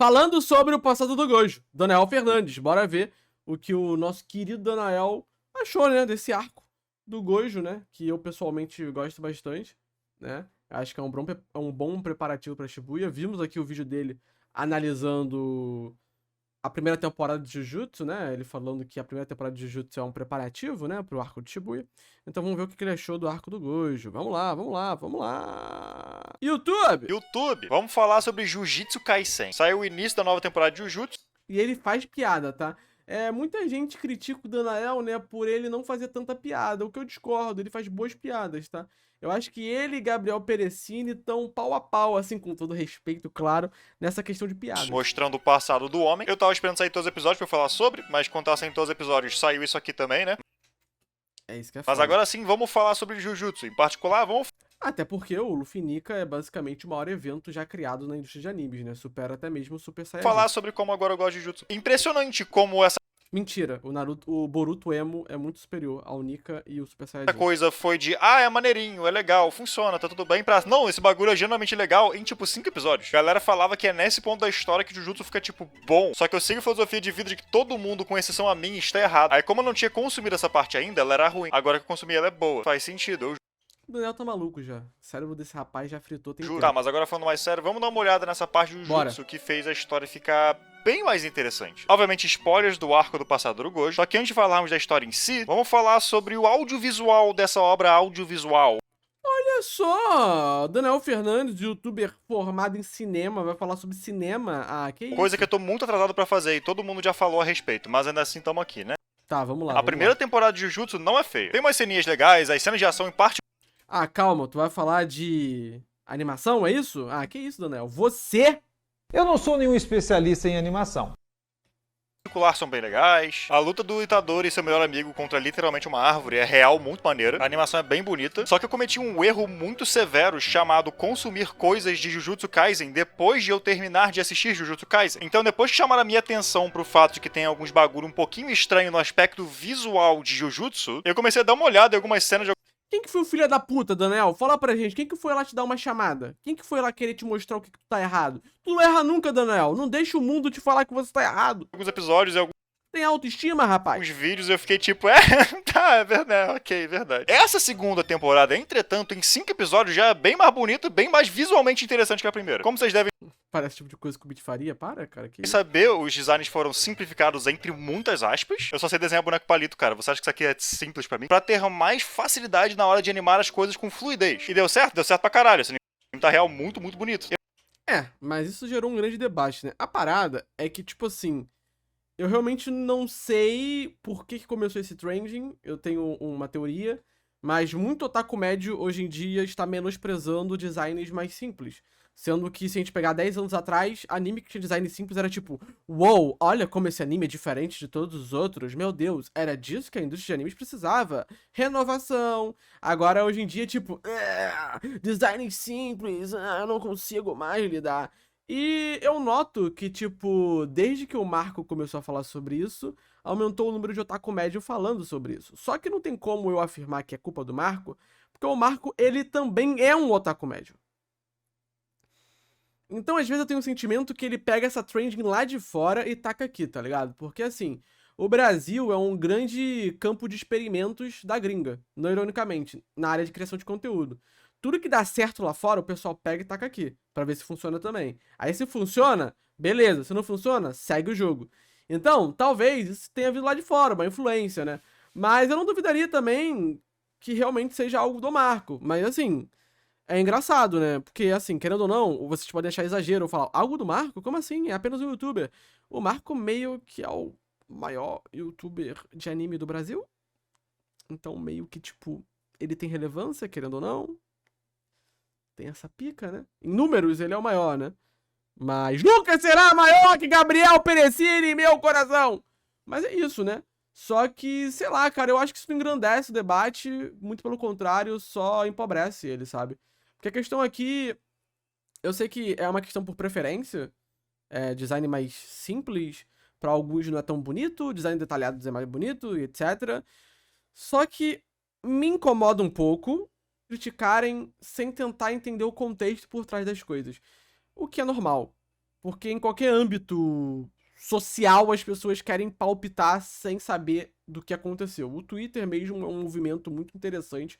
falando sobre o passado do Gojo, Daniel Fernandes. Bora ver o que o nosso querido Daniel achou, né, desse arco do Gojo, né, que eu pessoalmente gosto bastante, né. Acho que é um bom preparativo pra Shibuya. Vimos aqui o vídeo dele analisando a primeira temporada de Jujutsu, né? Ele falando que a primeira temporada de Jujutsu é um preparativo, né? Pro arco de Shibuya. Então vamos ver o que ele achou do arco do Gojo. Vamos lá, vamos lá, vamos lá. YouTube! Vamos falar sobre Jujutsu Kaisen. Saiu o início da nova temporada de Jujutsu. E ele faz piada, tá? Muita gente critica o Danael, né, por ele não fazer tanta piada. O que eu discordo, ele faz boas piadas, tá? Eu acho que ele e Gabriel Perecini estão pau a pau, assim, com todo respeito, claro, nessa questão de piada. Mostrando o passado do homem. Eu tava esperando sair todos os episódios pra eu falar sobre, mas quando tava saindo todos os episódios, saiu isso aqui também, né? É isso que é Mas foda. agora sim, vamos falar sobre Jujutsu. Em particular, vamos Até porque o Luffy Nika é basicamente o maior evento já criado na indústria de animes, né? Supera até mesmo o Super Saiyajin. falar sobre como agora eu gosto de Jujutsu. Impressionante como essa Mentira, o Boruto Emo é muito superior ao Nika e o Super Saiyajin. coisa foi de, é maneirinho, é legal, funciona, tá tudo bem, pra... Não, esse bagulho é genuinamente legal em, tipo, 5 episódios. A galera falava que é nesse ponto da história que Jujutsu fica, tipo, bom. Só que eu sigo a filosofia de vida de que todo mundo, com exceção a mim, está errado. Aí, como eu não tinha consumido essa parte ainda, ela era ruim. Agora que eu consumi, ela é boa. Faz sentido, eu O Daniel tá maluco já. O cérebro desse rapaz já fritou tem juro. tempo. Tá, mas agora falando mais sério, vamos dar uma olhada nessa parte do Jujutsu que fez a história ficar bem mais interessante. Obviamente, spoilers do arco do passado do Gojo. Só que antes de falarmos da história em si, vamos falar sobre o audiovisual dessa obra audiovisual. Olha só, Daniel Fernandes, youtuber formado em cinema, vai falar sobre cinema. Ah, que isso? Coisa que eu tô muito atrasado pra fazer e todo mundo já falou a respeito, mas ainda assim tamo aqui, né? Tá, vamos lá. A primeira temporada de Jujutsu não é feia. Tem umas ceninhas legais, as cenas de ação em particular Ah, calma, tu vai falar de animação, é isso? Ah, que isso, Daniel? Você? Eu não sou nenhum especialista em animação. são bem legais. A luta do Itadori e seu melhor amigo contra literalmente uma árvore é real, muito maneira. A animação é bem bonita. Só que eu cometi um erro muito severo chamado consumir coisas de Jujutsu Kaisen depois de eu terminar de assistir Jujutsu Kaisen. Então, depois de chamar a minha atenção pro fato de que tem alguns bagulho um pouquinho estranho no aspecto visual de Jujutsu, eu comecei a dar uma olhada em algumas cenas de Quem que foi o filho da puta, Daniel? Fala pra gente, quem que foi lá te dar uma chamada? Quem que foi lá querer te mostrar o que tu tá errado? Tu não erra nunca, Daniel. Não deixa o mundo te falar que você tá errado. alguns episódios e alguns Tem autoestima, rapaz? vídeos eu fiquei tipo, tá, é verdade, ok, verdade. Essa segunda temporada, entretanto, em 5 episódios já é bem mais bonita, bem mais visualmente interessante que a primeira. Como vocês devem Parece o tipo de coisa que o Beat faria. Para, cara. Que isso? saber, os designs foram simplificados entre muitas aspas. Eu só sei desenhar boneco palito, cara. Você acha que isso aqui é simples pra mim? Pra ter mais facilidade na hora de animar as coisas com fluidez. E deu certo? Deu certo pra caralho. Esse anime tá real muito, muito bonito. Mas isso gerou um grande debate, né? A parada é que, tipo assim, eu realmente não sei por que começou esse trending. Eu tenho uma teoria, mas muito otaku médio hoje em dia está menosprezando designs mais simples. Sendo que, se a gente pegar 10 anos atrás, anime que tinha design simples era tipo, uou, olha como esse anime é diferente de todos os outros. Meu Deus, era disso que a indústria de animes precisava. Renovação. Agora, hoje em dia, tipo, design simples, eu não consigo mais lidar. E eu noto que, tipo, desde que o Marco começou a falar sobre isso, aumentou o número de otaku médio falando sobre isso. Só que não tem como eu afirmar que é culpa do Marco, porque o Marco, ele também é um otaku médio. Então, às vezes, eu tenho um sentimento que ele pega essa trending lá de fora e taca aqui, tá ligado? Porque, assim, o Brasil é um grande campo de experimentos da gringa, não ironicamente, na área de criação de conteúdo. Tudo que dá certo lá fora, o pessoal pega e taca aqui, pra ver se funciona também. Aí, se funciona, beleza. Se não funciona, segue o jogo. Então, talvez isso tenha vindo lá de fora, uma influência, né? Mas eu não duvidaria também que realmente seja algo do Marco. Mas, assim, é engraçado, né? Porque, assim, querendo ou não, vocês podem achar exagero ou falar, algo do Marco? Como assim? É apenas um youtuber. O Marco meio que é o maior youtuber de anime do Brasil. Então, meio que, tipo, ele tem relevância, querendo ou não. Tem essa pica, né? Em números, ele é o maior, né? Mas nunca será maior que Gabriel Perecini em meu coração! Mas é isso, né? Só que, sei lá, cara, eu acho que isso não engrandece o debate, muito pelo contrário, só empobrece ele, sabe? Porque a questão aqui, eu sei que é uma questão por preferência, design mais simples, pra alguns não é tão bonito, design detalhado é mais bonito, etc. Só que me incomoda um pouco criticarem sem tentar entender o contexto por trás das coisas. O que é normal. Porque em qualquer âmbito social as pessoas querem palpitar sem saber do que aconteceu. O Twitter mesmo é um movimento muito interessante,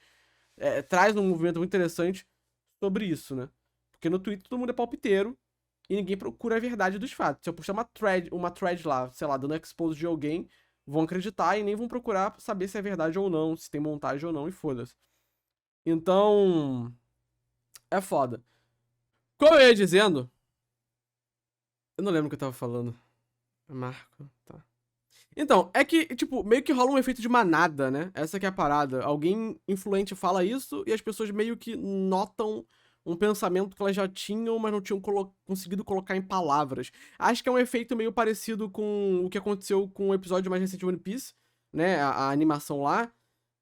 traz um movimento muito interessante sobre isso, né? Porque no Twitter todo mundo é palpiteiro e ninguém procura a verdade dos fatos. Se eu puxar uma thread lá, sei lá, dando expose de alguém, vão acreditar e nem vão procurar saber se é verdade ou não, se tem montagem ou não, e foda-se. Então, é foda. Como eu ia dizendo, eu não lembro o que eu tava falando. Marco, tá. Então, é que, tipo, meio que rola um efeito de manada, né? Essa que é a parada. Alguém influente fala isso e as pessoas meio que notam um pensamento que elas já tinham, mas não tinham conseguido colocar em palavras. Acho que é um efeito meio parecido com o que aconteceu com o episódio mais recente de One Piece, né? A animação lá,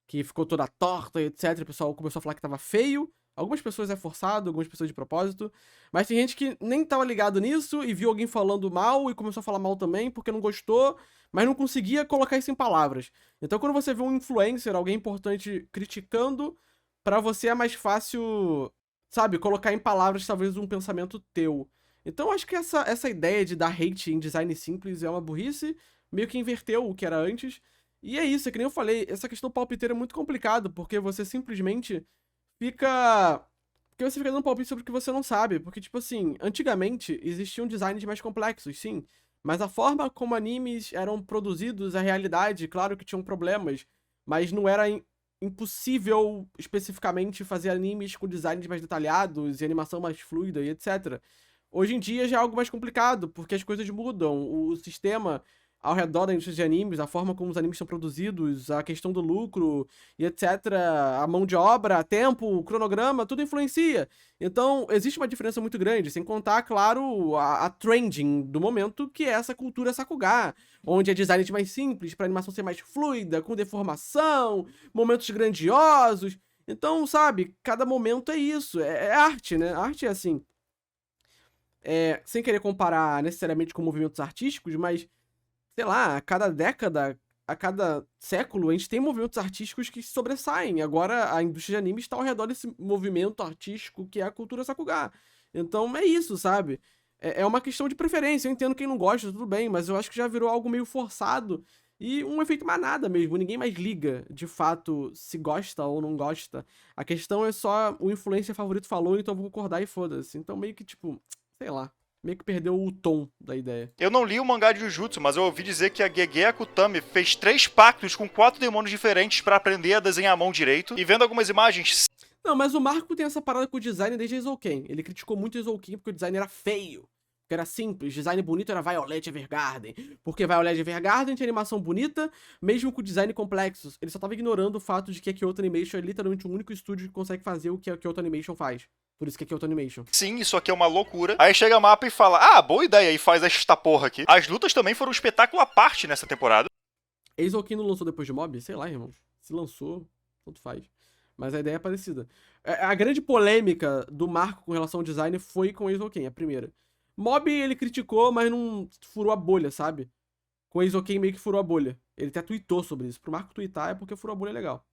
que ficou toda torta e etc. O pessoal começou a falar que tava feio. Algumas pessoas é forçado, algumas pessoas de propósito. Mas tem gente que nem tava ligado nisso e viu alguém falando mal e começou a falar mal também porque não gostou, mas não conseguia colocar isso em palavras. Então quando você vê um influencer, alguém importante criticando, pra você é mais fácil, sabe, colocar em palavras talvez um pensamento teu. Então eu acho que essa ideia de dar hate em design simples é uma burrice, meio que inverteu o que era antes. E é isso, é que nem eu falei, essa questão palpiteira é muito complicado, porque você simplesmente fica. Porque você fica dando palpite sobre o que você não sabe. Porque, tipo assim, antigamente existiam designs mais complexos, sim. Mas a forma como animes eram produzidos, a realidade, claro que tinham problemas. Mas não era impossível especificamente fazer animes com designs mais detalhados e animação mais fluida e etc. Hoje em dia já é algo mais complicado, porque as coisas mudam. O sistema ao redor da indústria de animes, a forma como os animes são produzidos, a questão do lucro e etc., a mão de obra, tempo, o cronograma, tudo influencia. Então, existe uma diferença muito grande, sem contar, claro, a trending do momento, que é essa cultura Sakuga, onde é design mais simples, para animação ser mais fluida, com deformação, momentos grandiosos. Então, sabe, cada momento é isso, é arte, né? A arte é assim. Sem querer comparar necessariamente com movimentos artísticos, mas sei lá, a cada década, a cada século, a gente tem movimentos artísticos que sobressaem. Agora a indústria de anime está ao redor desse movimento artístico que é a cultura Sakuga. Então é isso, sabe? É uma questão de preferência. Eu entendo quem não gosta, tudo bem, mas eu acho que já virou algo meio forçado e um efeito manada mesmo. Ninguém mais liga, de fato, se gosta ou não gosta. A questão é só o influencer favorito falou, então eu vou concordar e foda-se. Então meio que, tipo, sei lá. Meio que perdeu o tom da ideia. Eu não li o mangá de Jujutsu, mas eu ouvi dizer que a Gege Akutami fez 3 pactos com 4 demônios diferentes pra aprender a desenhar a mão direito. E vendo algumas imagens... Não, mas o Marco tem essa parada com o design desde Eizouken. Ele criticou muito Eizouken porque o design era feio. Porque era simples. Design bonito era Violet Evergarden. Porque Violet Evergarden tinha animação bonita, mesmo com design complexo. Ele só tava ignorando o fato de que a Kyoto Animation é literalmente o único estúdio que consegue fazer o que a Kyoto Animation faz. Por isso que é Kyoto Animation. Sim, isso aqui é uma loucura. Aí chega a Mapa e fala, ah, boa ideia, e faz esta porra aqui. As lutas também foram um espetáculo à parte nessa temporada. Eizouken não lançou depois de Mob? Sei lá, irmão. Se lançou, tanto faz. Mas a ideia é parecida. A grande polêmica do Marco com relação ao design foi com Eizouken, a primeira. Mob ele criticou, mas não furou a bolha, sabe? Com Eizouken meio que furou a bolha. Ele até tweetou sobre isso. Pro Marco tweetar é porque furou a bolha legal.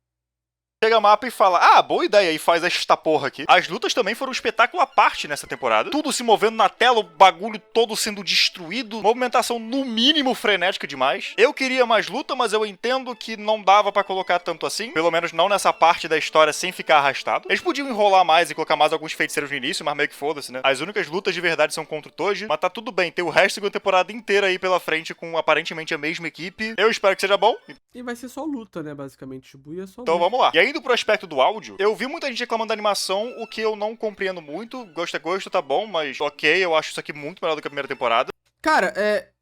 Chega a Mapa e fala, ah, boa ideia, e faz esta porra aqui. As lutas também foram um espetáculo à parte nessa temporada. Tudo se movendo na tela, o bagulho todo sendo destruído. Movimentação no mínimo frenética demais. Eu queria mais luta, mas eu entendo que não dava pra colocar tanto assim. Pelo menos não nessa parte da história sem ficar arrastado. Eles podiam enrolar mais e colocar mais alguns feiticeiros no início, mas meio que foda-se, né? As únicas lutas de verdade são contra o Toji. Mas tá tudo bem, tem o resto da temporada inteira aí pela frente com aparentemente a mesma equipe. Eu espero que seja bom. E vai ser só luta, né, basicamente. Shibuya é só luta. Então vamos lá. E aí, indo pro aspecto do áudio, eu vi muita gente reclamando da animação, o que eu não compreendo muito. Gosto é gosto, tá bom, mas ok, eu acho isso aqui muito melhor do que a primeira temporada. Cara,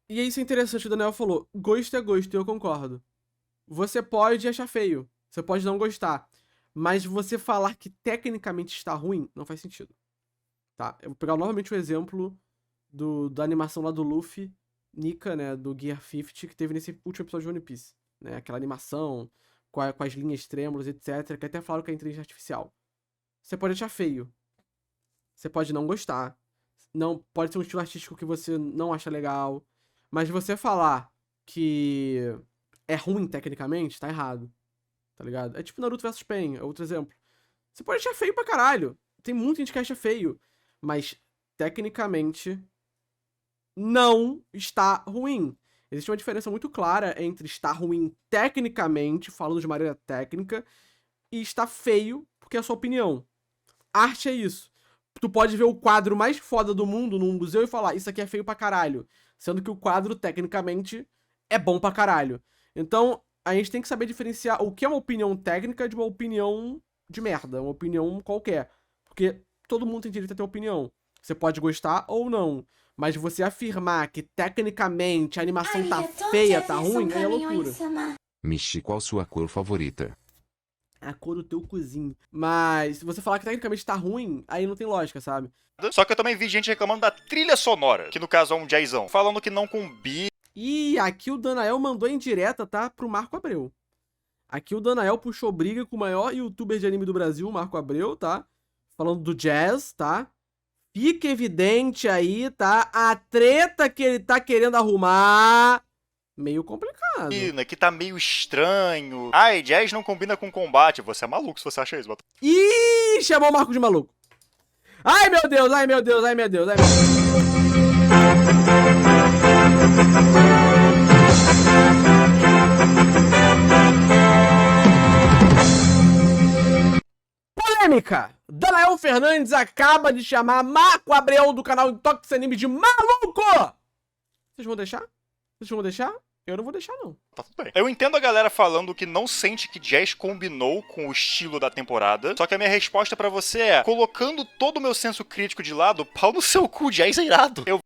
e isso é interessante, o Daniel falou. Gosto é gosto, e eu concordo. Você pode achar feio, você pode não gostar, mas você falar que tecnicamente está ruim, não faz sentido. Tá? Eu vou pegar novamente o exemplo da animação lá do Luffy, Nika, né, do Gear 50, que teve nesse último episódio de One Piece. Né? Aquela animação com as linhas trêmulas, etc. Que até falaram que é inteligência artificial. Você pode achar feio. Você pode não gostar. Não, pode ser um estilo artístico que você não acha legal. Mas você falar que é ruim tecnicamente, tá errado. Tá ligado? É tipo Naruto vs Pain, é outro exemplo. Você pode achar feio pra caralho. Tem muita gente que acha feio. Mas, tecnicamente, não está ruim. Existe uma diferença muito clara entre estar ruim tecnicamente, falando de maneira técnica, e estar feio, porque é a sua opinião. Arte é isso. Tu pode ver o quadro mais foda do mundo num museu e falar, isso aqui é feio pra caralho. Sendo que o quadro, tecnicamente, é bom pra caralho. Então, a gente tem que saber diferenciar o que é uma opinião técnica de uma opinião de merda, uma opinião qualquer. Porque todo mundo tem direito a ter opinião. Você pode gostar ou não. Mas você afirmar que tecnicamente a animação tá feia, tá ruim, aí é loucura. Michi, qual sua cor favorita? A cor do teu cozinho. Mas se você falar que tecnicamente tá ruim, aí não tem lógica, sabe? Só que eu também vi gente reclamando da trilha sonora, que no caso é um jazzão, falando que não combina. E aqui o Danael mandou em direta, tá? Pro Marco Abreu. Aqui o Danael puxou briga com o maior youtuber de anime do Brasil, o Marco Abreu, tá? Falando do jazz, tá? Fica evidente aí, tá? A treta que ele tá querendo arrumar. Meio complicado. Que tá meio estranho. Ai, jazz não combina com combate. Você é maluco se você acha isso, Batalha. Ih, chamou o Marco de maluco. Ai, meu Deus, ai, meu Deus, ai, meu Deus, ai, meu Deus. Polêmica! Danael Fernandes acaba de chamar Marco Abreu do canal Intox Anime de maluco! Vocês vão deixar? Vocês vão deixar? Eu não vou deixar, não. Tá tudo bem. Eu entendo a galera falando que não sente que jazz combinou com o estilo da temporada, só que a minha resposta pra você é, colocando todo o meu senso crítico de lado, pau no seu cu, jazz é irado. Eu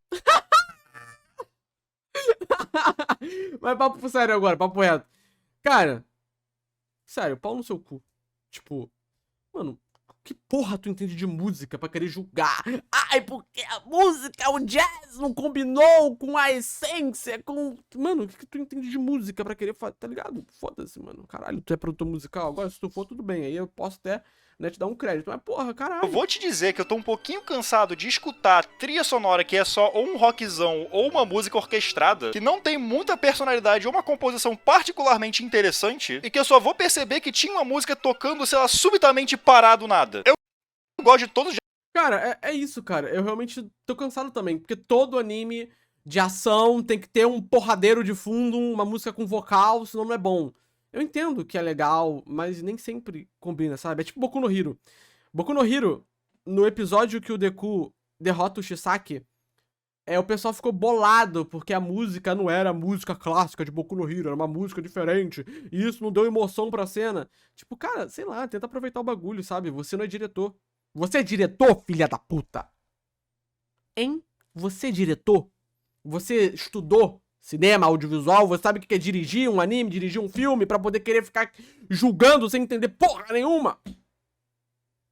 Mas papo sério agora, papo reto. Cara, sério, pau no seu cu. Tipo, mano, que porra tu entende de música pra querer julgar? Ai, porque a música, o jazz não combinou com a essência, com... Mano, o que tu entende de música pra querer fazer, tá ligado? Foda-se, mano. Caralho, tu é produtor musical, agora se tu for, tudo bem. Aí eu posso até, né, te dar um crédito. Mas porra, caralho. Eu vou te dizer que eu tô um pouquinho cansado de escutar trilha sonora que é só ou um rockzão ou uma música orquestrada, que não tem muita personalidade ou uma composição particularmente interessante, e que eu só vou perceber que tinha uma música tocando, sei lá, subitamente parar do nada. Eu gosto de todos os... Cara, é isso, cara. Eu realmente tô cansado também, porque todo anime de ação tem que ter um porradeiro de fundo, uma música com vocal, senão não é bom. Eu entendo que é legal, mas nem sempre combina, sabe? É tipo Boku no Hero. Boku no Hero, no episódio que o Deku derrota o Shisaki, o pessoal ficou bolado, porque a música não era a música clássica de Boku no Hero, era uma música diferente, e isso não deu emoção pra cena. Tipo, cara, sei lá, tenta aproveitar o bagulho, sabe? Você não é diretor. Você é diretor, filha da puta? Hein? Você é diretor? Você estudou cinema, audiovisual? Você sabe o que é dirigir um anime, dirigir um filme pra poder querer ficar julgando sem entender porra nenhuma?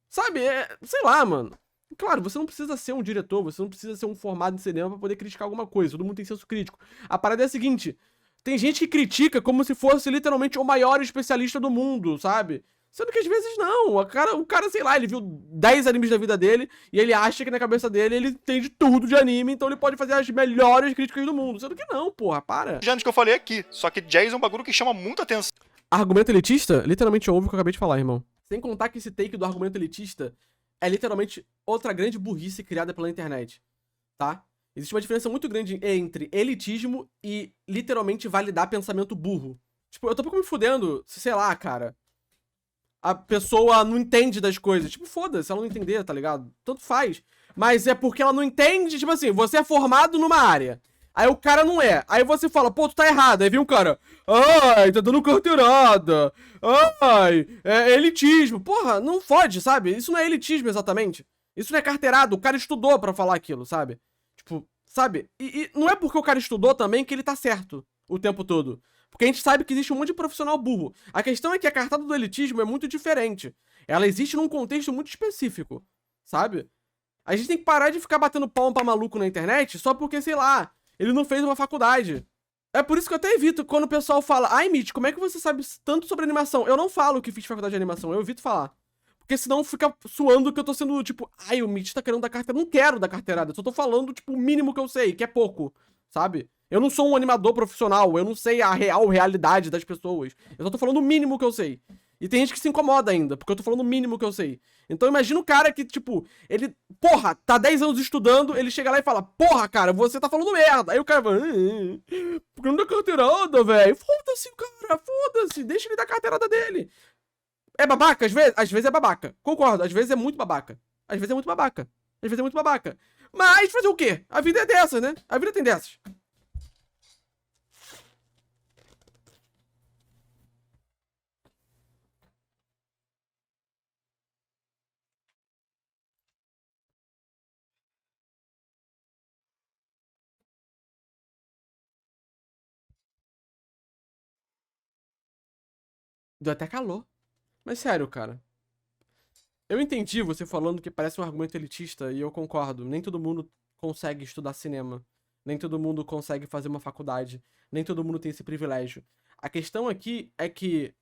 Sabe? Sei lá, mano. Claro, você não precisa ser um diretor, você não precisa ser um formado em cinema pra poder criticar alguma coisa. Todo mundo tem senso crítico. A parada é a seguinte: tem gente que critica como se fosse literalmente o maior especialista do mundo, sabe? Sendo que às vezes não. O cara, sei lá, ele viu 10 animes da vida dele e ele acha que na cabeça dele ele entende tudo de anime, então ele pode fazer as melhores críticas do mundo. Sendo que não, porra, para. anos que eu falei aqui, só que jazz é um bagulho que chama muita atenção. Argumento elitista? Literalmente ouve o que eu acabei de falar, irmão. Sem contar que esse take do argumento elitista é literalmente outra grande burrice criada pela internet, tá? Existe uma diferença muito grande entre elitismo e literalmente validar pensamento burro. Tipo, eu tô um pouco me fudendo, sei lá, cara. A pessoa não entende das coisas. Tipo, foda-se, ela não entender, tá ligado? Tanto faz. Mas é porque ela não entende, tipo assim, você é formado numa área. Aí o cara não é. Aí você fala, pô, tu tá errado. Aí vem um cara, ai, tá dando carteirada. Ai, é elitismo. Porra, não fode, sabe? Isso não é elitismo exatamente. Isso não é carteirada. O cara estudou pra falar aquilo, sabe? Tipo, sabe? E não é porque o cara estudou também que ele tá certo o tempo todo. Porque a gente sabe que existe um monte de profissional burro. A questão é que a cartada do elitismo é muito diferente. Ela existe num contexto muito específico, sabe? A gente tem que parar de ficar batendo palma pra maluco na internet só porque, sei lá, ele não fez uma faculdade. É por isso que eu até evito quando o pessoal fala, ai, Mitch, como é que você sabe tanto sobre animação? Eu não falo que fiz faculdade de animação, eu evito falar. Porque senão fica suando que eu tô sendo, tipo, ai, o Mitch tá querendo dar carteirada. Eu não quero dar carteirada, eu só tô falando, tipo, o mínimo que eu sei, que é pouco, sabe? Eu não sou um animador profissional, eu não sei a real realidade das pessoas. Eu só tô falando o mínimo que eu sei. E tem gente que se incomoda ainda, porque eu tô falando o mínimo que eu sei. Então imagina o cara que, tipo, ele, porra, tá 10 anos estudando, ele chega lá e fala, porra, cara, você tá falando merda. Aí o cara fala, porque não dá carteirada, velho. Foda-se, cara, foda-se, deixa ele dar carteirada dele. É babaca? Às vezes é babaca. Concordo, às vezes é muito babaca. Às vezes é muito babaca. Às vezes é muito babaca. Mas fazer o quê? A vida é dessas, né? A vida tem dessas. Deu até calor. Mas sério, cara. Eu entendi você falando que parece um argumento elitista e eu concordo. Nem todo mundo consegue estudar cinema. Nem todo mundo consegue fazer uma faculdade. Nem todo mundo tem esse privilégio. A questão aqui é que,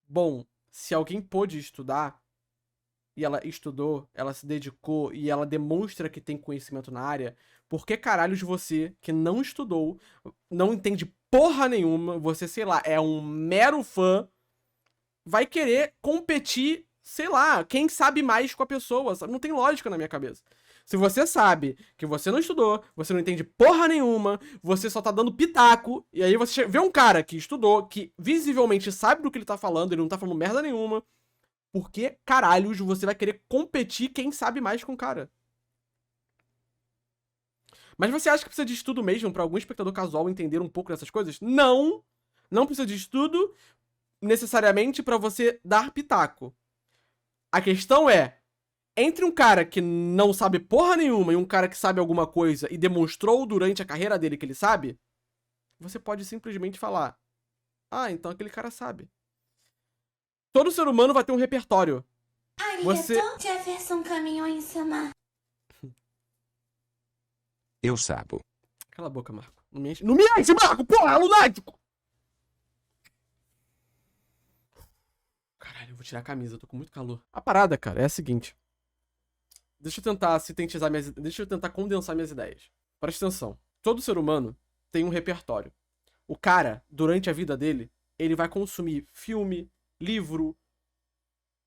bom, se alguém pôde estudar e ela estudou, ela se dedicou e ela demonstra que tem conhecimento na área, por que caralhos você, que não estudou, não entende porra nenhuma, você, sei lá, é um mero fã, vai querer competir, sei lá, quem sabe mais com a pessoa, sabe? Não tem lógica na minha cabeça. Se você sabe que você não estudou, você não entende porra nenhuma, você só tá dando pitaco, e aí você vê um cara que estudou, que visivelmente sabe do que ele tá falando, ele não tá falando merda nenhuma, por que caralhos você vai querer competir quem sabe mais com o cara? Mas você acha que precisa de estudo mesmo pra algum espectador casual entender um pouco dessas coisas? Não! Não precisa de estudo necessariamente pra você dar pitaco. A questão é, entre um cara que não sabe porra nenhuma e um cara que sabe alguma coisa e demonstrou durante a carreira dele que ele sabe, você pode simplesmente falar, ah, então aquele cara sabe. Todo ser humano vai ter um repertório. Você... Jefferson Caminhões-sama. Eu sabo. Cala a boca, Marco. Não me enche, não me enche, Marco! Porra, é lunático! Caralho, eu vou tirar a camisa, eu tô com muito calor. A parada, cara, é a seguinte. Deixa eu tentar sintetizar minhas... Deixa eu tentar condensar minhas ideias. Presta atenção. Todo ser humano tem um repertório. O cara, durante a vida dele, ele vai consumir filme, livro,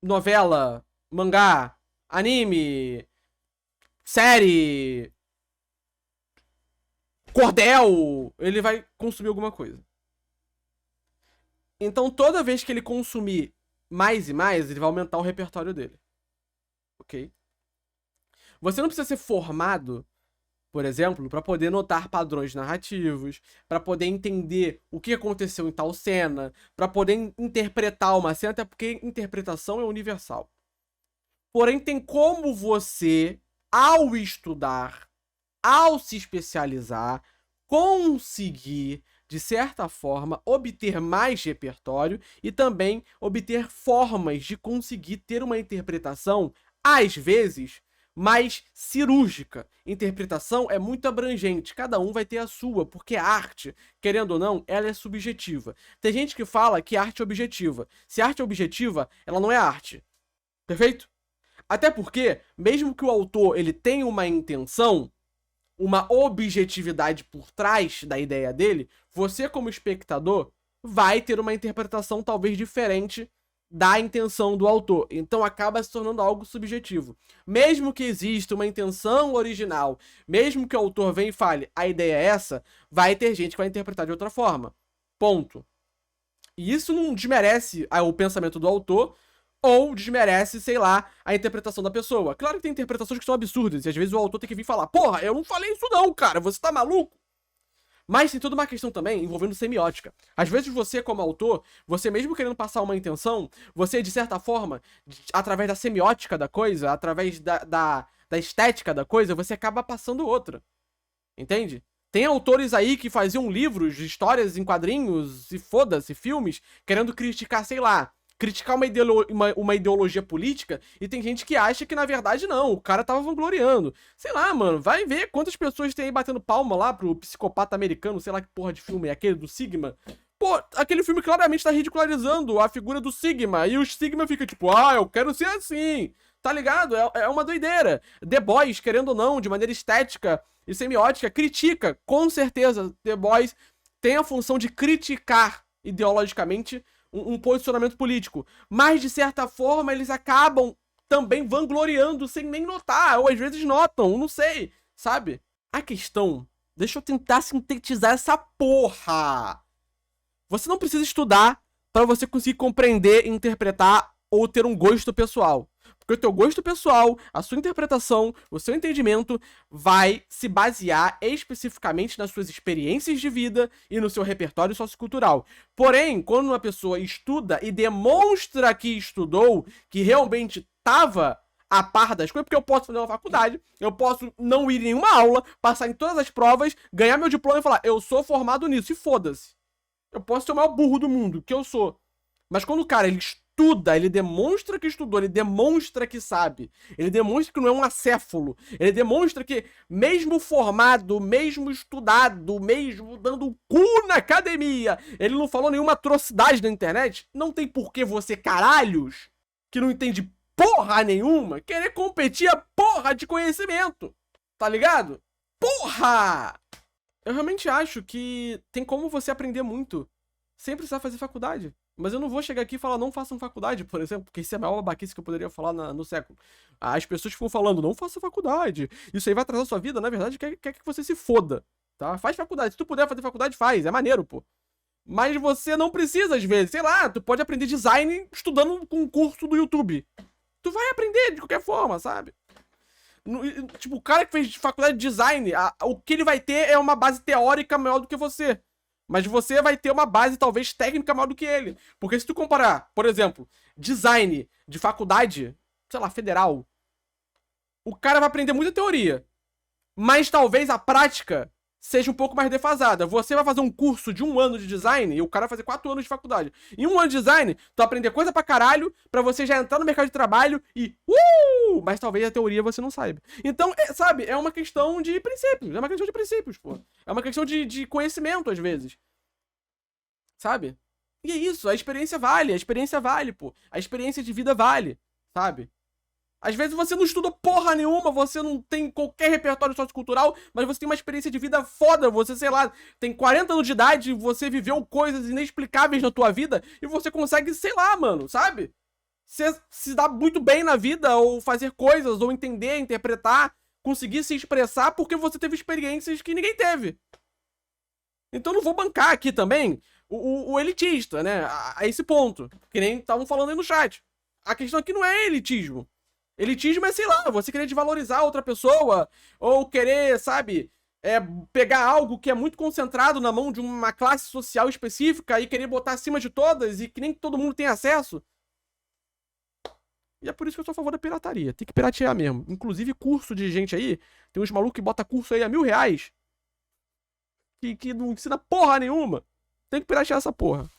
novela, mangá, anime, série, cordel, ele vai consumir alguma coisa. Então toda vez que ele consumir mais e mais, ele vai aumentar o repertório dele. Ok? Você não precisa ser formado, por exemplo, para poder notar padrões narrativos, para poder entender o que aconteceu em tal cena, para poder interpretar uma cena, até porque interpretação é universal. Porém, tem como você, ao estudar, ao se especializar, conseguir, de certa forma, obter mais repertório e também obter formas de conseguir ter uma interpretação, às vezes, mais cirúrgica. Interpretação é muito abrangente, cada um vai ter a sua, porque a arte, querendo ou não, ela é subjetiva. Tem gente que fala que arte é objetiva. Se arte é objetiva, ela não é arte. Perfeito? Até porque, mesmo que o autor ele tenha uma intenção, uma objetividade por trás da ideia dele, você como espectador vai ter uma interpretação talvez diferente da intenção do autor. Então acaba se tornando algo subjetivo. Mesmo que exista uma intenção original, mesmo que o autor venha e fale, a ideia é essa, vai ter gente que vai interpretar de outra forma. Ponto. E isso não desmerece o pensamento do autor ou desmerece, sei lá, a interpretação da pessoa. Claro que tem interpretações que são absurdas e às vezes o autor tem que vir falar, porra, eu não falei isso não, cara, você tá maluco? Mas tem toda uma questão também envolvendo semiótica. Às vezes você, como autor, você mesmo querendo passar uma intenção, você, de certa forma, através da semiótica da coisa, através da estética da coisa, você acaba passando outra. Entende? Tem autores aí que faziam livros de histórias em quadrinhos e foda-se, filmes, querendo criticar, sei lá, criticar uma ideologia política, e tem gente que acha que, na verdade, não, o cara tava vangloriando. Sei lá, mano, vai ver quantas pessoas tem aí batendo palma lá pro Psicopata Americano, sei lá que porra de filme é aquele, do Sigma. Pô, aquele filme claramente tá ridicularizando a figura do Sigma, e o Sigma fica tipo, ah, eu quero ser assim, tá ligado? É uma doideira. The Boys, querendo ou não, de maneira estética e semiótica, critica, com certeza, The Boys tem a função de criticar ideologicamente um posicionamento político. Mas, de certa forma, eles acabam também vangloriando sem nem notar, ou às vezes notam, não sei, sabe? A questão, deixa eu tentar sintetizar essa porra. Você não precisa estudar para você conseguir compreender, interpretar ou ter um gosto pessoal. Porque o teu gosto pessoal, a sua interpretação, o seu entendimento vai se basear especificamente nas suas experiências de vida e no seu repertório sociocultural. Porém, quando uma pessoa estuda e demonstra que estudou, que realmente estava a par das coisas, porque eu posso fazer uma faculdade, eu posso não ir em nenhuma aula, passar em todas as provas, ganhar meu diploma e falar, eu sou formado nisso, e foda-se. Eu posso ser o maior burro do mundo, que eu sou. Mas quando o cara, ele estuda, ele demonstra que estudou, ele demonstra que sabe, ele demonstra que não é um acéfalo, ele demonstra que, mesmo formado, mesmo estudado, mesmo dando cu na academia, ele não falou nenhuma atrocidade na internet, não tem por que você, caralhos, que não entende porra nenhuma, querer competir a porra de conhecimento, tá ligado? Porra! Eu realmente acho que tem como você aprender muito sem precisar fazer faculdade. Mas eu não vou chegar aqui e falar, não façam faculdade, por exemplo, porque isso é a maior babaquice que eu poderia falar no século. As pessoas ficam falando, não faça faculdade, isso aí vai atrasar sua vida, na verdade, quer que você se foda, tá? Faz faculdade, se tu puder fazer faculdade, faz, é maneiro, pô. Mas você não precisa, às vezes, sei lá, tu pode aprender design estudando com um curso do YouTube. Tu vai aprender de qualquer forma, sabe? Tipo, o cara que fez faculdade de design, o que ele vai ter é uma base teórica maior do que você. Mas você vai ter uma base, talvez, técnica maior do que ele. Porque se tu comparar, por exemplo, design de faculdade, sei lá, federal, o cara vai aprender muita teoria. Mas talvez a prática seja um pouco mais defasada. Você vai fazer um curso de 1 ano de design e o cara vai fazer 4 anos de faculdade. Em 1 ano de design, tu vai aprender coisa pra caralho pra você já entrar no mercado de trabalho e... Mas talvez a teoria você não saiba. Então, sabe, é uma questão de princípios. É uma questão de princípios, pô. É uma questão de conhecimento, às vezes. Sabe? E é isso, a experiência vale, pô. A experiência de vida vale, sabe? Às vezes você não estuda porra nenhuma, você não tem qualquer repertório sociocultural, mas você tem uma experiência de vida foda, você, sei lá, tem 40 anos de idade, você viveu coisas inexplicáveis na tua vida e você consegue, sei lá, mano, sabe? Você se dá muito bem na vida, ou fazer coisas, ou entender, interpretar, conseguir se expressar porque você teve experiências que ninguém teve. Então não vou bancar aqui também o elitista, né? A esse ponto, que nem estavam falando aí no chat. A questão aqui não é elitismo. Elitismo é, sei lá, você querer desvalorizar outra pessoa, ou querer, sabe, pegar algo que é muito concentrado na mão de uma classe social específica e querer botar acima de todas e que nem todo mundo tem acesso. E é por isso que eu sou a favor da pirataria. Tem que piratear mesmo. Inclusive, curso de gente aí, tem uns malucos que botam curso aí a R$1.000 que não ensina porra nenhuma. Tem que piratear essa porra.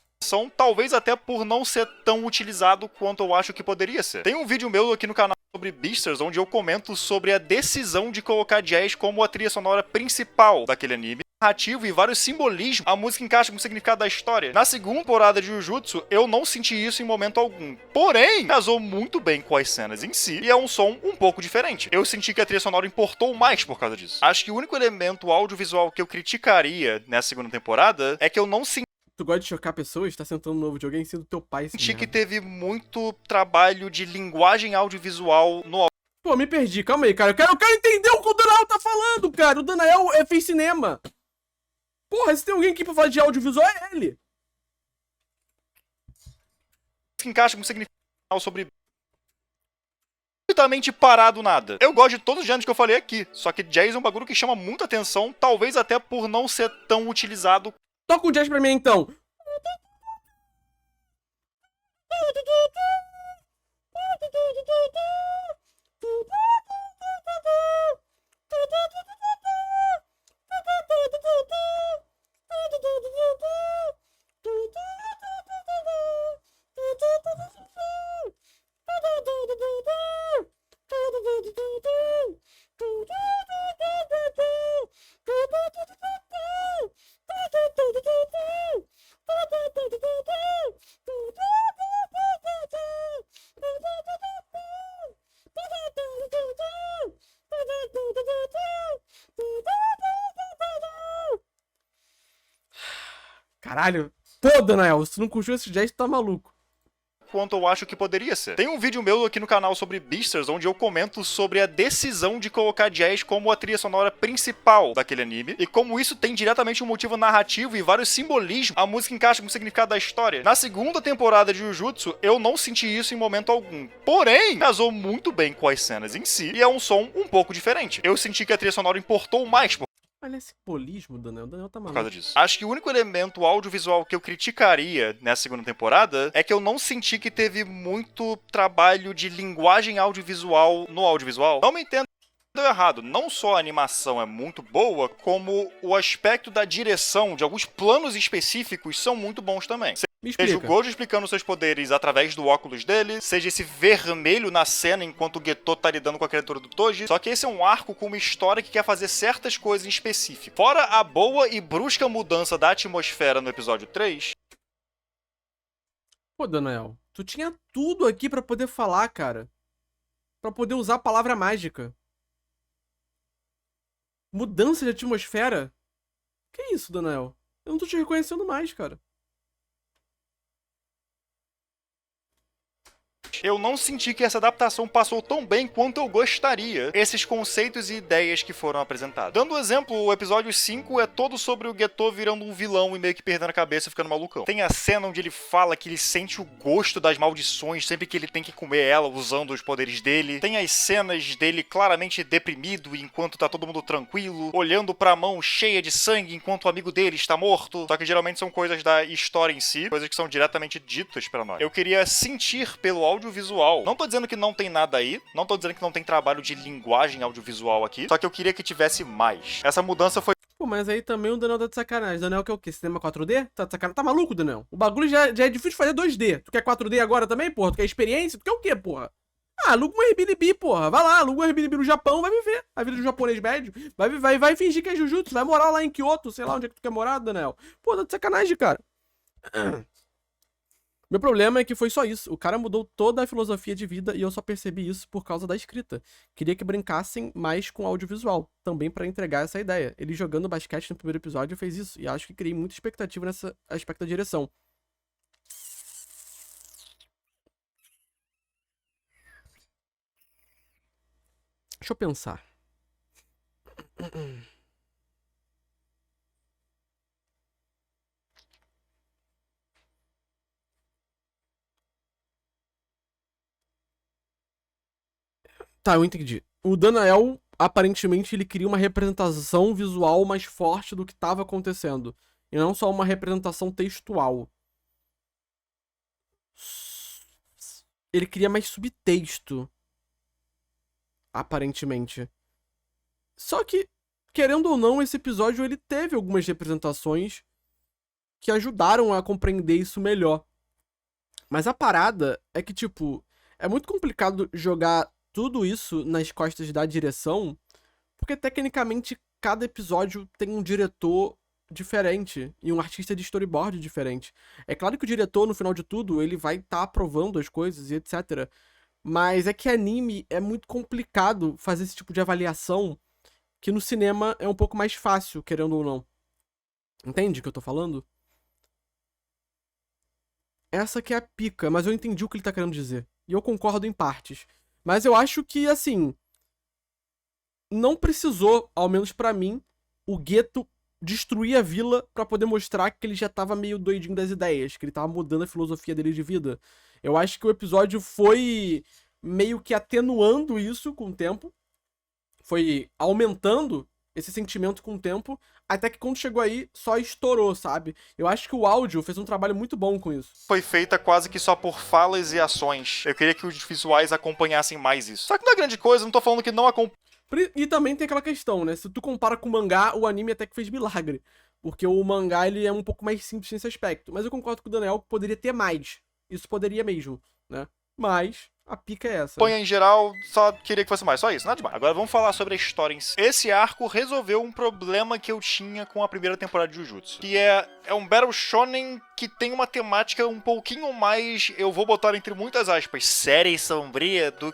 Talvez até por não ser tão utilizado quanto eu acho que poderia ser. Tem um vídeo meu aqui no canal sobre Beastars, onde eu comento sobre a decisão de colocar jazz como a trilha sonora principal daquele anime. Narrativo e vários simbolismos, a música encaixa com o significado da história. Na segunda temporada de Jujutsu, eu não senti isso em momento algum. Porém, casou muito bem com as cenas em si, e é um som um pouco diferente. Eu senti que a trilha sonora importou mais por causa disso. Acho que o único elemento audiovisual que eu criticaria nessa segunda temporada é que eu não senti Tu gosta de chocar pessoas? Tá sentando no novo videogame sendo teu pai. que teve muito trabalho de linguagem audiovisual no... Pô, me perdi. Calma aí, cara. Eu quero entender o que o Danael tá falando, cara. O Danael fez cinema. Porra, se tem alguém aqui pra falar de audiovisual, é ele. Que encaixa com o significado sobre... Absolutamente parado nada. Eu gosto de todos os gêneros que eu falei aqui, só que jazz é um bagulho que chama muita atenção, talvez até por não ser tão utilizado. Toca o jazz pra mim, então. Caralho, Pô, Danael, se tu não curtiu esse gesto, tá maluco. Quanto eu acho que poderia ser. Tem um vídeo meu aqui no canal sobre Beastars, onde eu comento sobre a decisão de colocar Jazz como a trilha sonora principal daquele anime, e como isso tem diretamente um motivo narrativo e vários simbolismos, a música encaixa com o significado da história. Na segunda temporada de Jujutsu, eu não senti isso em momento algum. Porém, casou muito bem com as cenas em si, e é um som um pouco diferente. Eu senti que a trilha sonora importou mais Olha esse simbolismo, Daniel. O Daniel tá por maluco. causa disso. Acho que o único elemento audiovisual que eu criticaria nessa segunda temporada é que eu não senti que teve muito trabalho de linguagem audiovisual no audiovisual. Não me entendo errado, não só a animação é muito boa, como o aspecto da direção de alguns planos específicos são muito bons também. Me Seja o explica. Gojo explicando seus poderes através do óculos dele, seja esse vermelho na cena enquanto o Geto tá lidando com a criatura do Toji. Só que esse é um arco com uma história que quer fazer certas coisas em específico. Fora a boa e brusca mudança da atmosfera no episódio 3, Pô, Daniel, tu tinha tudo aqui pra poder falar, cara. Pra poder usar a palavra mágica. Mudança de atmosfera? Que isso, Daniel? Eu não tô te reconhecendo mais, cara. eu não senti que essa adaptação passou tão bem quanto eu gostaria esses conceitos e ideias que foram apresentados. Dando um exemplo, o episódio 5 é todo sobre o Geto virando um vilão e meio que perdendo a cabeça e ficando malucão. Tem a cena onde ele fala que ele sente o gosto das maldições sempre que ele tem que comer ela usando os poderes dele. Tem as cenas dele claramente deprimido enquanto tá todo mundo tranquilo, olhando pra mão cheia de sangue enquanto o amigo dele está morto. Só que geralmente são coisas da história em si, coisas que são diretamente ditas pra nós. Eu queria sentir pelo audiovisual. Não tô dizendo que não tem nada aí, não tô dizendo que não tem trabalho de linguagem audiovisual aqui, só que eu queria que tivesse mais. Essa mudança foi Pô, mas aí também o Daniel tá de sacanagem. Daniel quer o quê? Cinema 4D? Tá de sacanagem? Tá maluco, Daniel? O bagulho já é difícil de fazer 2D. Tu quer 4D agora também, porra? Tu quer experiência? Tu quer o quê, porra? Ah, aluga um Airbnb, porra. Vai lá, aluga um Airbnb no Japão, vai viver a vida do japonês médio. Vai fingir que é Jujutsu, vai morar lá em Kyoto, sei lá onde é que tu quer morar, Daniel. Pô, tá de sacanagem, cara. Meu problema é que foi só isso. O cara mudou toda a filosofia de vida e eu só percebi isso por causa da escrita. Queria que brincassem mais com audiovisual, também pra entregar essa ideia. Ele jogando basquete no primeiro episódio fez isso, e acho que criei muita expectativa nessa aspecto da direção. Deixa eu pensar. Tá, eu entendi. O Danael, aparentemente, ele queria uma representação visual mais forte do que estava acontecendo. E não só uma representação textual. Ele queria mais subtexto. Aparentemente. Só que, querendo ou não, esse episódio ele teve algumas representações que ajudaram a compreender isso melhor. Mas a parada é que, tipo, é muito complicado jogar tudo isso nas costas da direção, porque tecnicamente cada episódio tem um diretor diferente e um artista de storyboard diferente. É claro que o diretor, no final de tudo, ele vai estar aprovando as coisas e etc. Mas é que anime é muito complicado fazer esse tipo de avaliação, que no cinema é um pouco mais fácil, querendo ou não. Entende o que eu tô falando? Essa que é a pica, mas eu entendi o que ele tá querendo dizer. E eu concordo em partes. Mas eu acho que, assim, não precisou, ao menos pra mim, o Geto destruir a vila pra poder mostrar que ele já tava meio doidinho das ideias, que ele tava mudando a filosofia dele de vida. Eu acho que o episódio foi meio que atenuando isso com o tempo, foi aumentando esse sentimento com o tempo, até que quando chegou aí, só estourou, sabe? Eu acho que o áudio fez um trabalho muito bom com isso. foi feita quase que só por falas e ações. Eu queria que os visuais acompanhassem mais isso. Só que não é grande coisa, não tô falando que não acompanha. E também tem aquela questão, né? Se tu compara com o mangá, o anime até que fez milagre. Porque o mangá, ele é um pouco mais simples nesse aspecto. Mas eu concordo com o Daniel que poderia ter mais. Isso poderia mesmo, né? Mas a pica é essa. Em geral, só queria que fosse mais, só isso, nada demais. Agora vamos falar sobre a história em si. Esse arco resolveu um problema que eu tinha com a primeira temporada de Jujutsu, que é um Battle Shonen que tem uma temática um pouquinho mais, eu vou botar entre muitas aspas, séria e sombria do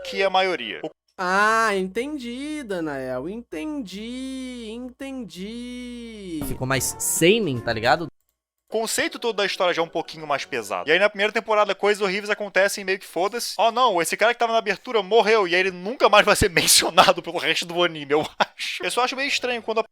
que a maioria. Ah, entendi, Danael. Entendi. Ficou mais seinen, tá ligado? conceito todo da história já é um pouquinho mais pesado. E aí na primeira temporada coisas horríveis acontecem meio que foda-se. Oh não, esse cara que tava na abertura morreu e aí ele nunca mais vai ser mencionado pelo resto do anime, eu acho. Eu só acho meio estranho quando a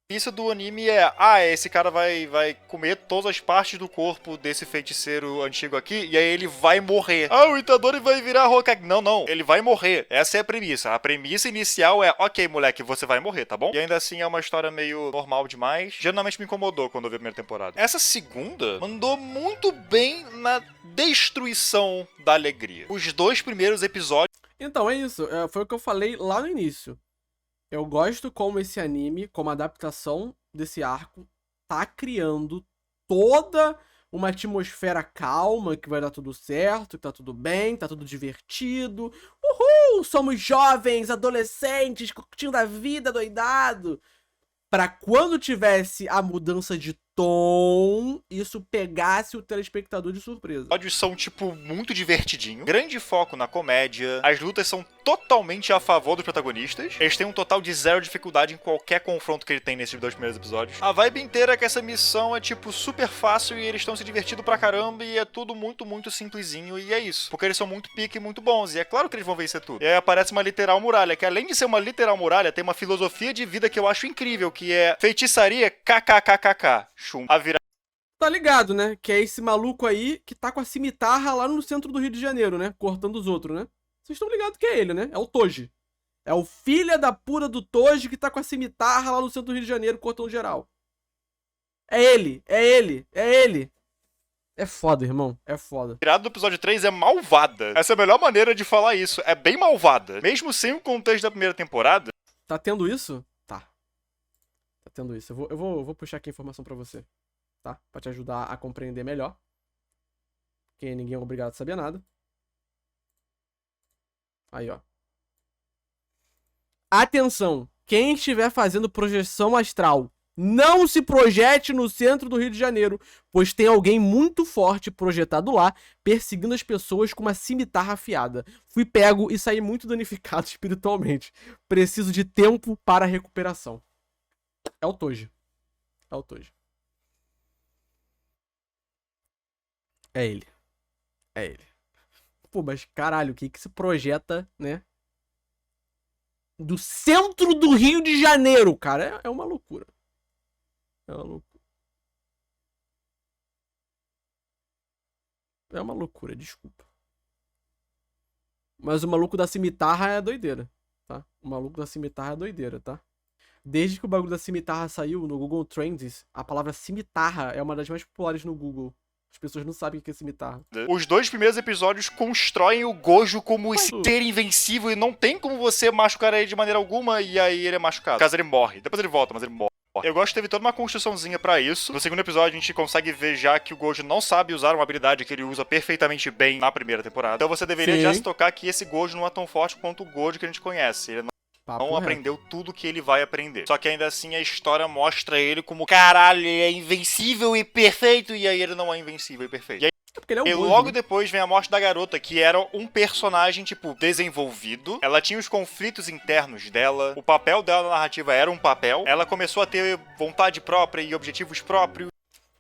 premissa do anime é esse cara vai comer todas as partes do corpo desse feiticeiro antigo aqui e aí ele vai morrer. O Itadori vai virar Hokage. Não, ele vai morrer. Essa é a premissa. A premissa inicial é, ok, moleque, você vai morrer, tá bom? E ainda assim é uma história meio normal demais. Geralmente me incomodou quando eu vi a primeira temporada. Essa segunda mandou muito bem na destruição da alegria. Os 2 primeiros episódios... Então, é isso. Foi o que eu falei lá no início. Eu gosto como esse anime, como a adaptação desse arco, tá criando toda uma atmosfera calma, que vai dar tudo certo, que tá tudo bem, tá tudo divertido. Uhul! Somos jovens, adolescentes, curtindo a vida, doidado. Pra quando tivesse a mudança de tom, isso pegasse o telespectador de surpresa. Os episódios são, tipo, muito divertidinho. Grande foco na comédia. As lutas são totalmente a favor dos protagonistas. Eles têm um total de 0 dificuldade em qualquer confronto que ele tem nesses 2 primeiros episódios. A vibe inteira é que essa missão é, tipo, super fácil e eles estão se divertindo pra caramba e é tudo muito, muito simplesinho e é isso. Porque eles são muito pique e muito bons e é claro que eles vão vencer tudo. E aí aparece uma literal muralha, que além de ser uma literal muralha, tem uma filosofia de vida que eu acho incrível, que é feitiçaria kkkk. Shun. A virar Tá ligado, né? Que é esse maluco aí que tá com a cimitarra lá no centro do Rio de Janeiro, né? Cortando os outros, né? Vocês estão ligados que é ele, né? É o Toji. É o filho da pura do Toji que tá com a cimitarra lá no centro do Rio de Janeiro cortando geral. É ele, é ele, é ele. É foda, irmão. É foda. virada do episódio 3 é malvada. Essa é a melhor maneira de falar isso. É bem malvada. Mesmo sem o contexto da primeira temporada. Tá tendo isso? Tá. Tá tendo isso. Eu vou puxar aqui a informação pra você. Tá? Pra te ajudar a compreender melhor. Porque ninguém é obrigado a saber nada. Aí, ó. Atenção! Quem estiver fazendo projeção astral, não se projete no centro do Rio de Janeiro, pois tem alguém muito forte projetado lá, perseguindo as pessoas com uma cimitarra afiada. Fui pego e saí muito danificado espiritualmente. Preciso de tempo para recuperação. É o Toji. É o Toji. É ele. É ele. Pô, mas caralho, o que que se projeta, né? Do centro do Rio de Janeiro, cara. É uma loucura. É uma loucura. É uma loucura, desculpa. Mas o maluco da cimitarra é doideira, tá? O maluco da cimitarra é doideira, tá? Desde que o bagulho da cimitarra saiu no Google Trends, a palavra cimitarra é uma das mais populares no Google. As pessoas não sabem o que é cimitarra. Os 2 primeiros episódios constroem o Gojo como esse ser invencível e não tem como você machucar ele de maneira alguma e aí ele é machucado. Caso ele morre. Depois ele volta, mas ele morre. Eu gosto que teve toda uma construçãozinha pra isso. No segundo episódio a gente consegue ver já que o Gojo não sabe usar uma habilidade que ele usa perfeitamente bem na primeira temporada. Então você deveria já se tocar que esse Gojo não é tão forte quanto o Gojo que a gente conhece. Ele não aprendeu tudo que ele vai aprender. Só que ainda assim a história mostra ele como caralho, ele é invencível e perfeito. E aí ele não é invencível e perfeito. E logo depois vem a morte da garota, que era um personagem, tipo, desenvolvido. Ela tinha os conflitos internos dela. O papel dela na narrativa era um papel. Ela começou a ter vontade própria e objetivos próprios.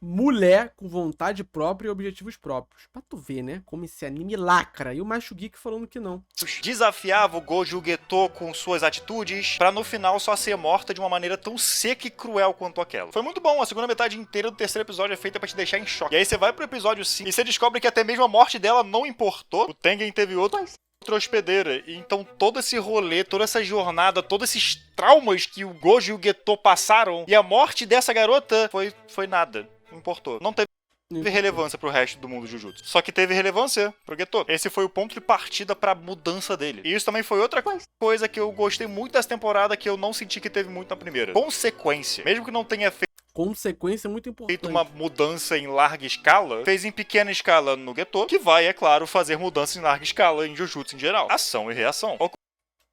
Mulher com vontade própria e objetivos próprios. Pra tu ver, né? Como esse anime lacra. E o Macho Geek falando que não. Desafiava o Gojo Geto com suas atitudes, pra no final só ser morta de uma maneira tão seca e cruel quanto aquela. Foi muito bom, a segunda metade inteira do terceiro episódio é feita pra te deixar em choque. E aí você vai pro episódio 5 e você descobre que até mesmo a morte dela não importou. O Tengen teve outra hospedeira. E então todo esse rolê, toda essa jornada, todos esses traumas que o Gojo e o Geto passaram, e a morte dessa garota foi nada. Não importou. Não teve relevância pro resto do mundo Jujutsu. Só que teve relevância pro Geto. Esse foi o ponto de partida pra mudança dele. E isso também foi outra coisa que eu gostei muito dessa temporada que eu não senti que teve muito na primeira. Consequência. Mesmo que não tenha Consequência muito importante. feito uma mudança em larga escala, fez em pequena escala no Geto, que vai, é claro, fazer mudança em larga escala em Jujutsu em geral. Ação e reação.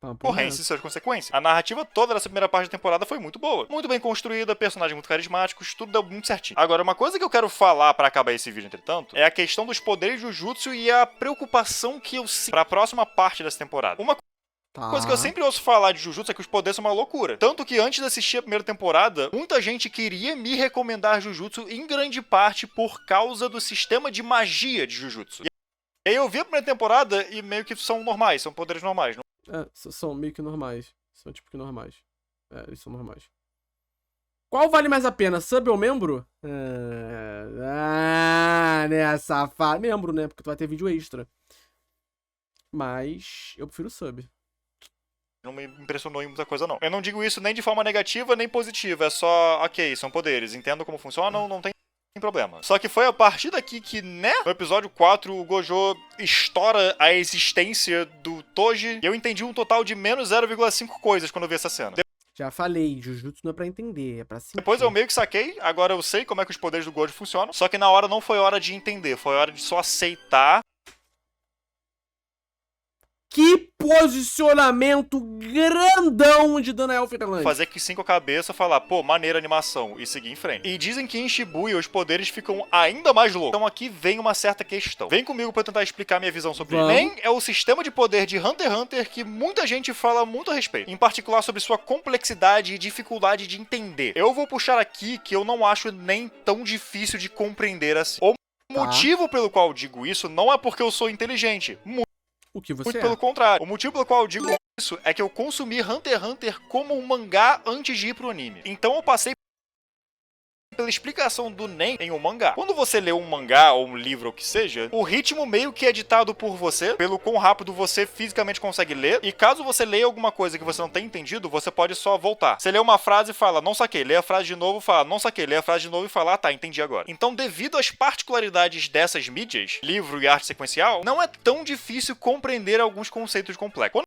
Ocorrência e suas consequências. A narrativa toda dessa primeira parte da temporada foi muito boa. Muito bem construída, personagens muito carismáticos, tudo deu muito certinho. Agora, uma coisa que eu quero falar pra acabar esse vídeo, entretanto, é a questão dos poderes de Jujutsu e a preocupação que eu sinto pra próxima parte dessa temporada. Uma Tá. Coisa que eu sempre ouço falar de Jujutsu é que os poderes são uma loucura. Tanto que antes de assistir a primeira temporada, muita gente queria me recomendar Jujutsu em grande parte por causa do sistema de magia de Jujutsu. E aí eu vi a primeira temporada e meio que são normais, são poderes normais. São meio que normais. São tipo que normais. Eles são normais. Qual vale mais a pena, sub ou membro? Né, safado. Membro, né? Porque tu vai ter vídeo extra. Mas eu prefiro sub. Não me impressionou em muita coisa, não. Eu não digo isso nem de forma negativa nem positiva. É só, ok, são poderes. Entendo como funcionam, não tem problema. Só que foi a partir daqui que, né? No episódio 4, o Gojo estoura a existência do Toji. E eu entendi um total de menos 0,5 coisas quando eu vi essa cena. Já falei, Jujutsu não é pra entender, é pra sentir. Depois eu meio que saquei, agora eu sei como é que os poderes do Gojo funcionam. Só que na hora não foi hora de entender, foi hora de só aceitar. Que posicionamento grandão de Daniel Fernandes. Fazer que sim com a cabeça, falar, pô, maneira a animação, e seguir em frente. E dizem que em Shibuya os poderes ficam ainda mais loucos. Então aqui vem uma certa questão. Vem comigo pra eu tentar explicar minha visão sobre isso. Nen é o sistema de poder de Hunter x Hunter que muita gente fala muito a respeito. Em particular sobre sua complexidade e dificuldade de entender. Eu vou puxar aqui que eu não acho nem tão difícil de compreender assim. O motivo pelo qual eu digo isso não é porque eu sou inteligente. O que você Muito é? pelo contrário. O motivo pelo qual eu digo isso é que eu consumi Hunter x Hunter como um mangá antes de ir pro anime. Então eu passei pela explicação do Nen em um mangá. Quando você lê um mangá ou um livro ou o que seja, o ritmo meio que é ditado por você, pelo quão rápido você fisicamente consegue ler, e caso você leia alguma coisa que você não tenha entendido, você pode só voltar. Você lê uma frase e fala, não saquei, lê a frase de novo e fala, não saquei, lê a frase de novo e fala, ah tá, entendi agora. Então, devido às particularidades dessas mídias, livro e arte sequencial, não é tão difícil compreender alguns conceitos complexos.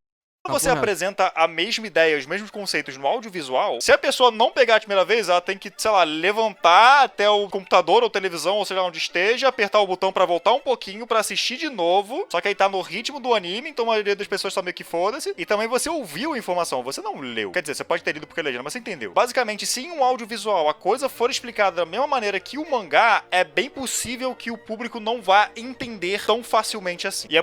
Quando você apresenta a mesma ideia, os mesmos conceitos no audiovisual, se a pessoa não pegar a primeira vez, ela tem que, sei lá, levantar até o computador ou televisão, ou seja, onde esteja, apertar o botão pra voltar um pouquinho, pra assistir de novo, só que aí tá no ritmo do anime, então a maioria das pessoas tá meio que foda-se, e também você ouviu a informação, você não leu. Quer dizer, você pode ter lido porque é legenda, mas você entendeu. Basicamente, se em um audiovisual a coisa for explicada da mesma maneira que o mangá, é bem possível que o público não vá entender tão facilmente assim. E é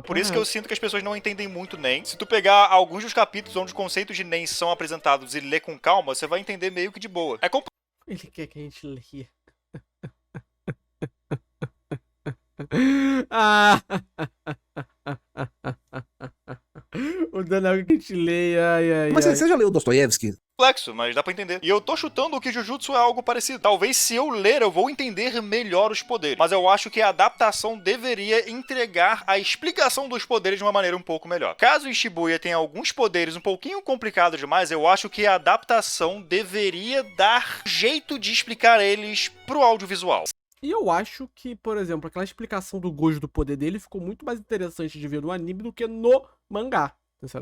por isso que eu sinto que as pessoas não entendem muito Nen. Se tu pegar alguns dos capítulos onde os conceitos de Nen são apresentados e ler com calma, você vai entender meio que de boa. É Ele quer que a gente leia. O Daniel que a gente leia, Mas você já leu Dostoiévski? complexo, mas dá pra entender. E eu tô chutando que Jujutsu é algo parecido. Talvez se eu ler, eu vou entender melhor os poderes. Mas eu acho que a adaptação deveria entregar a explicação dos poderes de uma maneira um pouco melhor. Caso em Shibuya tenha alguns poderes um pouquinho complicados demais, eu acho que a adaptação deveria dar jeito de explicar eles pro audiovisual. E eu acho que, por exemplo, aquela explicação do Gojo do poder dele ficou muito mais interessante de ver no anime do que no mangá.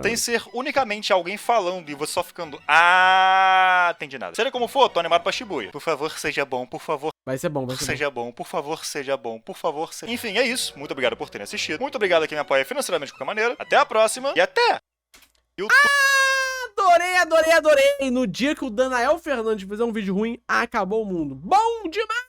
Sem ser unicamente alguém falando e você só ficando, ah, entendi nada. Seja como for, tô animado pra Shibuya. Por favor, seja bom, por favor. Vai ser bom, vai ser seja bom, por favor, seja bom, por favor, seja... Enfim, é isso. Muito obrigado por terem assistido. Muito obrigado a quem me apoia financeiramente de qualquer maneira. Até a próxima e até! Adorei! No dia que o Daniel Fernandes fizer um vídeo ruim, acabou o mundo. Bom demais!